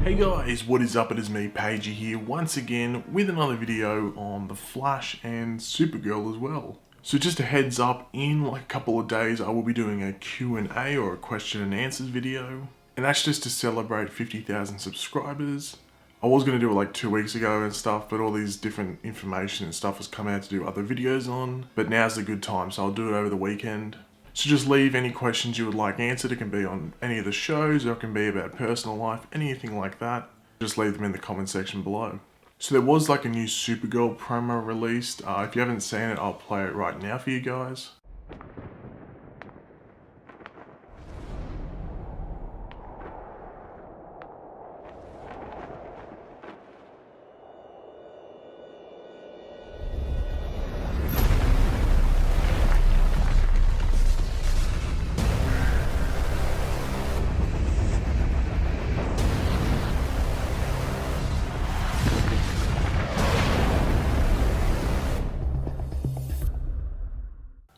Hey guys, what is up? It is me, Pagey here, once again with another video on The Flash and Supergirl as well. So just a heads up, in like a couple of days I will be doing a Q&A or a question and answers video. And that's just to celebrate 50,000 subscribers. I was going to do it like 2 weeks ago and stuff, but all these different information and stuff has come out to do other videos on. But now's a good time, so I'll do it over the weekend. So just leave any questions you would like answered. It can be on any of the shows, or it can be about personal life, anything like that. Just leave them in the comment section below. So there was like a new Supergirl promo released. If you haven't seen it, I'll play it right now for you guys.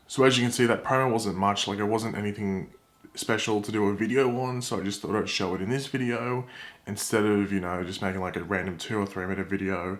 So as you can see, that promo wasn't much, like it wasn't anything special to do a video on, so I just thought I'd show it in this video instead of, just making like a random 2 or 3 minute video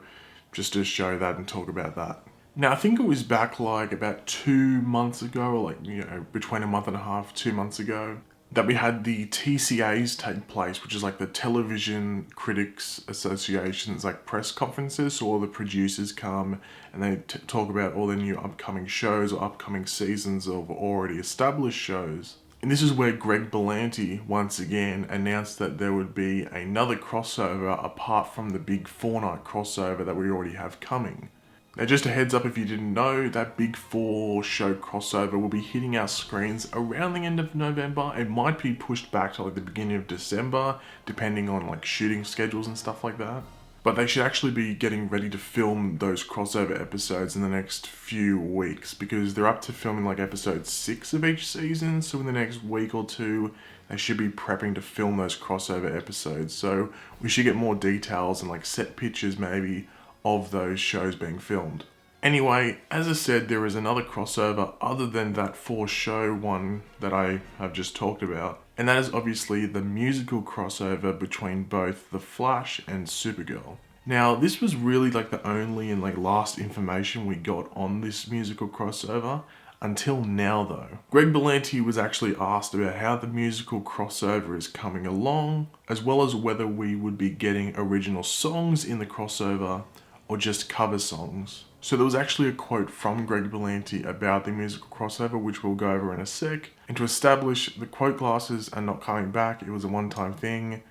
just to show that and talk about that. Now I think it was back like about 2 months ago, or like, between a month and a half, 2 months ago, that we had the TCAs take place, which is like the Television Critics Association's like press conferences. So all the producers come and they talk about all the new upcoming shows or upcoming seasons of already established shows. And this is where Greg Berlanti once again announced that there would be another crossover apart from the big 4-night crossover that we already have coming. Now just a heads up, if you didn't know, that big 4 show crossover will be hitting our screens around the end of November. It might be pushed back to like the beginning of December, depending on like shooting schedules and stuff like that. But they should actually be getting ready to film those crossover episodes in the next few weeks, because they're up to filming like episode 6 of each season. So in the next week or 2, they should be prepping to film those crossover episodes. So we should get more details and like set pictures maybe of those shows being filmed. Anyway, as I said, there is another crossover other than that 4-show one that I have just talked about, and that is obviously the musical crossover between both The Flash and Supergirl. Now, this was really like the only and like last information we got on this musical crossover until now though. Greg Berlanti was actually asked about how the musical crossover is coming along, as well as whether we would be getting original songs in the crossover or just cover songs. So there was actually a quote from Greg Berlanti about the musical crossover, which we'll go over in a sec. And to establish, the quote glasses are not coming back. It was a one-time thing.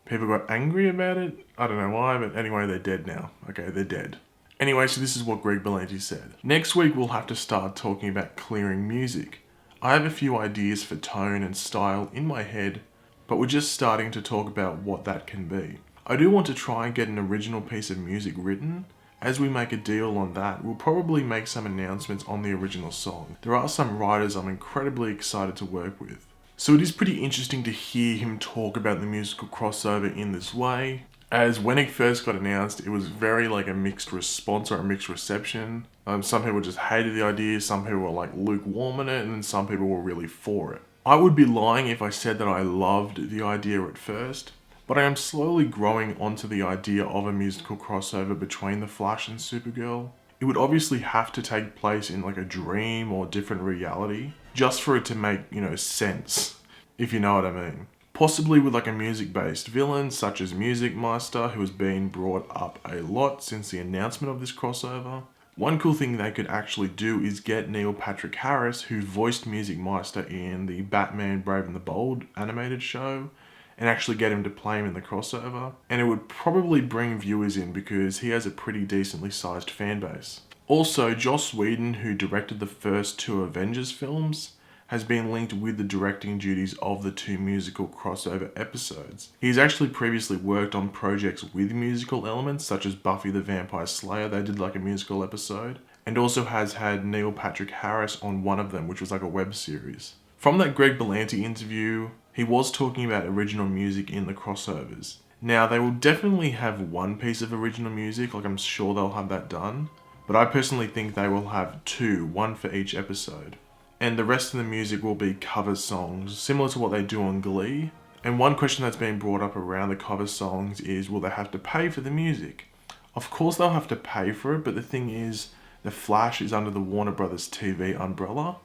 People got angry about it. I don't know why, but anyway, they're dead now. Okay, they're dead. Anyway, so this is what Greg Berlanti said. Next week, we'll have to start talking about clearing music. I have a few ideas for tone and style in my head, but we're just starting to talk about what that can be. I do want to try and get an original piece of music written. As we make a deal on that, we'll probably make some announcements on the original song. There are some writers I'm incredibly excited to work with. So it is pretty interesting to hear him talk about the musical crossover in this way, as when it first got announced, it was very like a mixed response or a mixed reception. Some people just hated the idea, some people were like lukewarm in it, and then some people were really for it. I would be lying if I said that I loved the idea at first, but I am slowly growing onto the idea of a musical crossover between The Flash and Supergirl. It would obviously have to take place in like a dream or different reality, just for it to make, sense, if you know what I mean. Possibly with like a music-based villain, such as Music Master, who has been brought up a lot since the announcement of this crossover. One cool thing they could actually do is get Neil Patrick Harris, who voiced Music Master in the Batman Brave and the Bold animated show, and actually get him to play him in the crossover. And it would probably bring viewers in because he has a pretty decently sized fan base. Also, Joss Whedon, who directed the first 2 Avengers films, has been linked with the directing duties of the 2 musical crossover episodes. He's actually previously worked on projects with musical elements, such as Buffy the Vampire Slayer. They did like a musical episode, and also has had Neil Patrick Harris on one of them, which was like a web series. From that Greg Berlanti interview, he was talking about original music in the crossovers. Now, they will definitely have one piece of original music, like I'm sure they'll have that done, but I personally think they will have 2, one for each episode. And the rest of the music will be cover songs, similar to what they do on Glee. And one question that's been brought up around the cover songs is, will they have to pay for the music? Of course they'll have to pay for it, but the thing is, The Flash is under the Warner Brothers TV umbrella,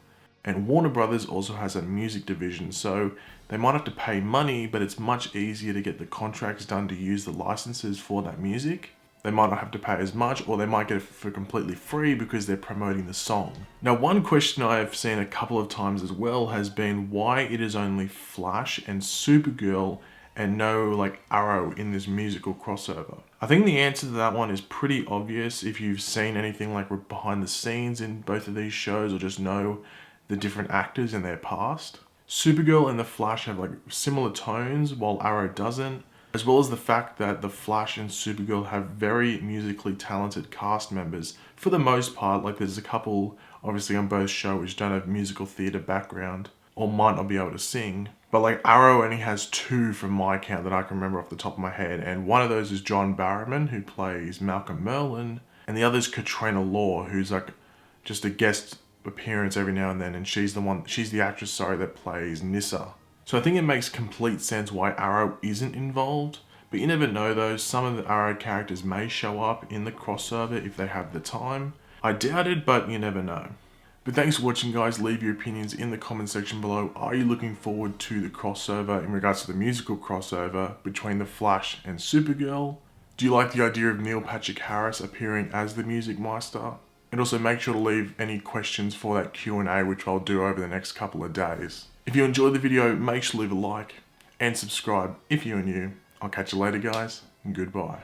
and Warner Brothers also has a music division, so they might have to pay money, but it's much easier to get the contracts done to use the licenses for that music. They might not have to pay as much, or they might get it for completely free because they're promoting the song. Now, one question I've seen a couple of times as well has been why it is only Flash and Supergirl and no like Arrow in this musical crossover. I think the answer to that one is pretty obvious if you've seen anything like behind the scenes in both of these shows or just know the different actors in their past. Supergirl and the Flash have like similar tones while Arrow doesn't, as well as the fact that the Flash and Supergirl have very musically talented cast members. For the most part, like there's a couple obviously on both shows which don't have musical theatre background or might not be able to sing. But like Arrow only has 2 from my count that I can remember off the top of my head, and one of those is John Barrowman, who plays Malcolm Merlyn, and the other is Katrina Law, who's like just a guest appearance every now and then, and she's the actress, that plays Nyssa. So I think it makes complete sense why Arrow isn't involved, but you never know though, some of the Arrow characters may show up in the crossover if they have the time. I doubt it, but you never know. But thanks for watching guys, leave your opinions in the comment section below. Are you looking forward to the crossover in regards to the musical crossover between The Flash and Supergirl? Do you like the idea of Neil Patrick Harris appearing as the Music Master? And also make sure to leave any questions for that Q&A, which I'll do over the next couple of days. If you enjoyed the video, make sure to leave a like and subscribe if you're new. I'll catch you later guys, and goodbye.